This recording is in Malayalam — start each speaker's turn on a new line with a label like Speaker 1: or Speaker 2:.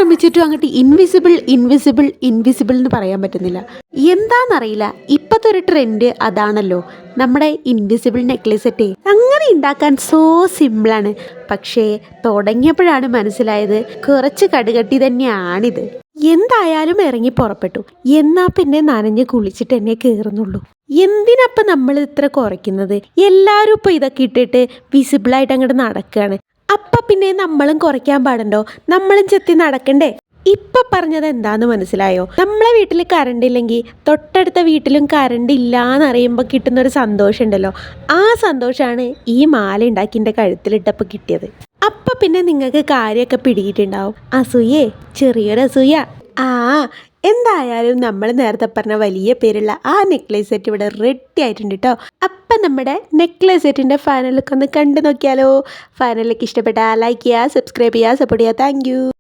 Speaker 1: ശ്രമിച്ചിട്ടും അങ്ങോട്ട് ഇൻവിസിബിൾ എന്ന് പറയാൻ പറ്റുന്നില്ല. എന്താണെന്നറിയില്ല, ഇപ്പോഴത്തെ ഒരു ട്രെൻഡ് അതാണല്ലോ, നമ്മുടെ ഇൻവിസിബിൾ നെക്ലേസ് സെറ്റ് അങ്ങനെ ഉണ്ടാക്കാൻ സോ സിമ്പിളാണ്. പക്ഷേ തുടങ്ങിയപ്പോഴാണ് മനസ്സിലായത് കുറച്ച് കടുകട്ടി തന്നെയാണിത്. എന്തായാലും ഇറങ്ങി പുറപ്പെട്ടു. എന്നാ പിന്നെ നനഞ്ഞ് കുളിച്ചിട്ട് എന്നെ കയറുന്നുള്ളൂ. എന്തിനപ്പം നമ്മൾ ഇത്ര കുറയ്ക്കുന്നത്? എല്ലാവരും ഇപ്പോൾ ഇതൊക്കെ ഇട്ടിട്ട് വിസിബിളായിട്ട് അങ്ങോട്ട് നടക്കുകയാണ്. അപ്പം പിന്നെ നമ്മളും കുറയ്ക്കാൻ പാടുണ്ടോ? നമ്മളും ചെത്തി നടക്കണ്ടേ? ഇപ്പം പറഞ്ഞത് എന്താന്ന് മനസ്സിലായോ? നമ്മളെ വീട്ടിൽ കറണ്ട് ഇല്ലെങ്കിൽ തൊട്ടടുത്ത വീട്ടിലും കറണ്ട് ഇല്ല എന്നറിയുമ്പോൾ കിട്ടുന്നൊരു സന്തോഷം ഉണ്ടല്ലോ, ആ സന്തോഷമാണ് ഈ മാല ഉണ്ടാക്കി എൻ്റെ കഴുത്തിലിട്ടപ്പോൾ കിട്ടിയത്. അപ്പം പിന്നെ നിങ്ങൾക്ക് കാര്യമൊക്കെ പിടികിട്ടുണ്ടാവും. അസൂയേ, ചെറിയൊരു അസൂയ. എന്തായാലും നമ്മൾ നേരത്തെ പറഞ്ഞ വലിയ പേരുള്ള ആ നെക്ലേസ് സെറ്റ് ഇവിടെ റെഡി ആയിട്ടുണ്ട് കേട്ടോ. അപ്പം നമ്മുടെ നെക്ലേസ് സെറ്റിൻ്റെ ഫൈനലൊക്കെ ഒന്ന് കണ്ടു നോക്കിയാലോ? ഫൈനലൊക്കെ ഇഷ്ടപ്പെട്ടാൽ ലൈക്ക് ചെയ്യുക, സബ്സ്ക്രൈബ് ചെയ്യുക, സപ്പോർട്ട് ചെയ്യുക. താങ്ക്